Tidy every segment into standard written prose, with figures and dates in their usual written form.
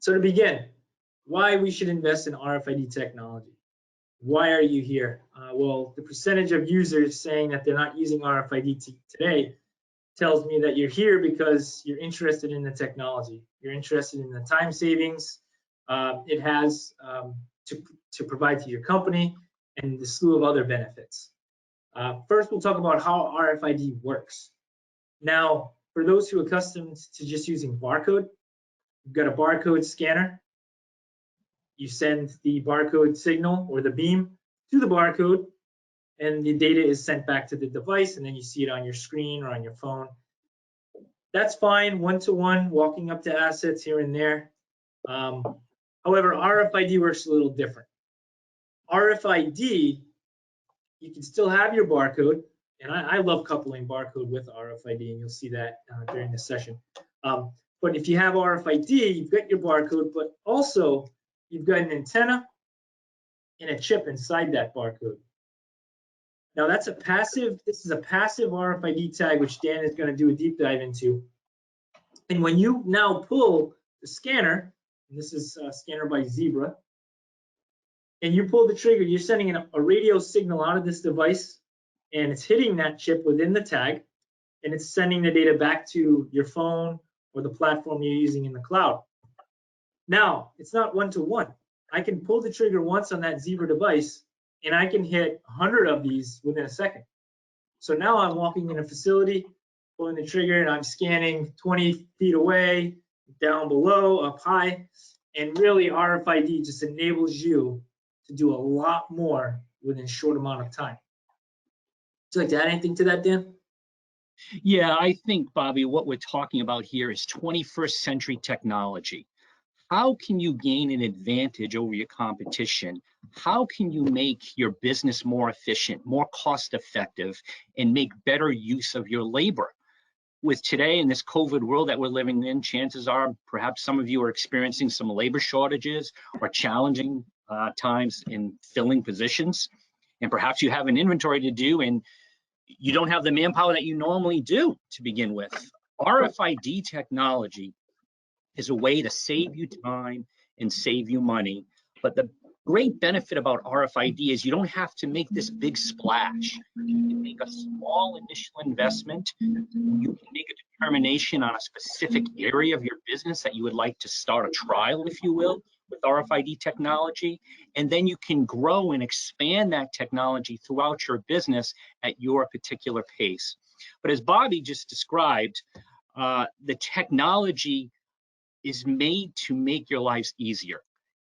So to begin, why we should invest in RFID technology. Why are you here? Well, the percentage of users saying that they're not using RFID today tells me that you're here because you're interested in the technology. You're interested in the time savings it has to provide to your company and the slew of other benefits. First, we'll talk about how RFID works. Now, for those who are accustomed to just using barcode, you've got a barcode scanner. You send the barcode signal or the beam to the barcode, and the data is sent back to the device, and then you see it on your screen or on your phone. That's fine, one-to-one, walking up to assets here and there. However, RFID works a little different. RFID, you can still have your barcode, and I love coupling barcode with RFID, and you'll see that during this session. But if you have RFID, you've got your barcode, but also you've got an antenna and a chip inside that barcode. Now this is a passive RFID tag, which Dan is going to do a deep dive into. And when you now pull the scanner, and this is a scanner by Zebra, and you pull the trigger, you're sending a radio signal out of this device, and it's hitting that chip within the tag, and it's sending the data back to your phone or the platform you're using in the cloud. Now, it's not one-to-one. I can pull the trigger once on that Zebra device, and I can hit 100 of these within a second. So now I'm walking in a facility, pulling the trigger, and I'm scanning 20 feet away, down below, up high, and really RFID just enables you to do a lot more within a short amount of time. Would you like to add anything to that, Dan? Yeah, I think, Bobby, what we're talking about here is 21st century technology. How can you gain an advantage over your competition? How can you make your business more efficient, more cost effective, and make better use of your labor? With today in this COVID world that we're living in, chances are perhaps some of you are experiencing some labor shortages or challenging times in filling positions. And perhaps you have an inventory to do and you don't have the manpower that you normally do to begin with. RFID technology is a way to save you time and save you money. But the great benefit about RFID is you don't have to make this big splash. You can make a small initial investment. You can make a determination on a specific area of your business that you would like to start a trial, if you will, with RFID technology. And then you can grow and expand that technology throughout your business at your particular pace. But as Bobby just described, the technology is made to make your lives easier.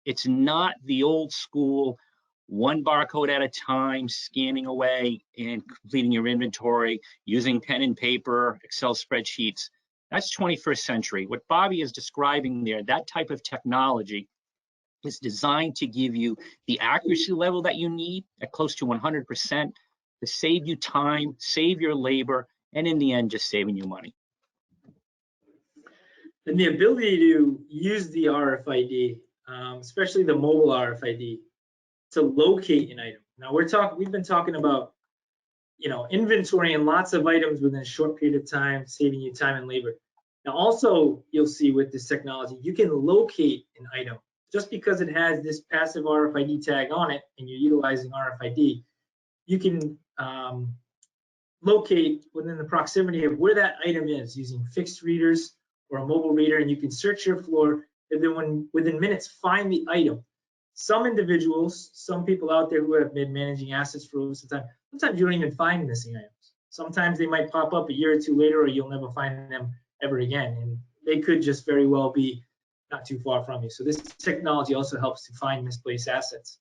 It's not the old school, one barcode at a time, scanning away and completing your inventory, using pen and paper, Excel spreadsheets. That's 21st century. What Bobby is describing there, that type of technology is designed to give you the accuracy level that you need at close to 100% to save you time, save your labor, and in the end, just saving you money. And the ability to use the RFID, especially the mobile RFID, to locate an item. Now we've been talking about, inventorying lots of items within a short period of time, saving you time and labor. Now also, you'll see with this technology, you can locate an item. Just because it has this passive RFID tag on it and you're utilizing RFID, you can locate within the proximity of where that item is using fixed readers or a mobile reader, and you can search your floor and then within minutes find the item. Some individuals, some people out there who have been managing assets for some time, sometimes you don't even find missing items. Sometimes they might pop up a year or two later, or you'll never find them ever again, and they could just very well be not too far from you. So this technology also helps to find misplaced assets.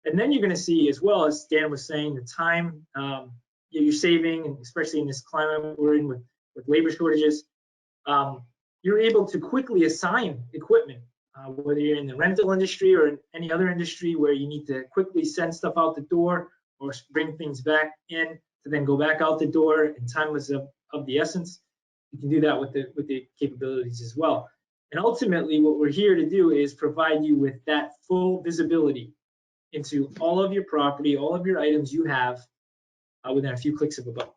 And then you're going to see, as well as Dan was saying, the time you're saving, and especially in this climate we're in with labor shortages, you're able to quickly assign equipment, whether you're in the rental industry or in any other industry where you need to quickly send stuff out the door or bring things back in to then go back out the door, and time is of the essence. You can do that with the capabilities as well. And ultimately, what we're here to do is provide you with that full visibility into all of your property, all of your items you have within a few clicks of a button.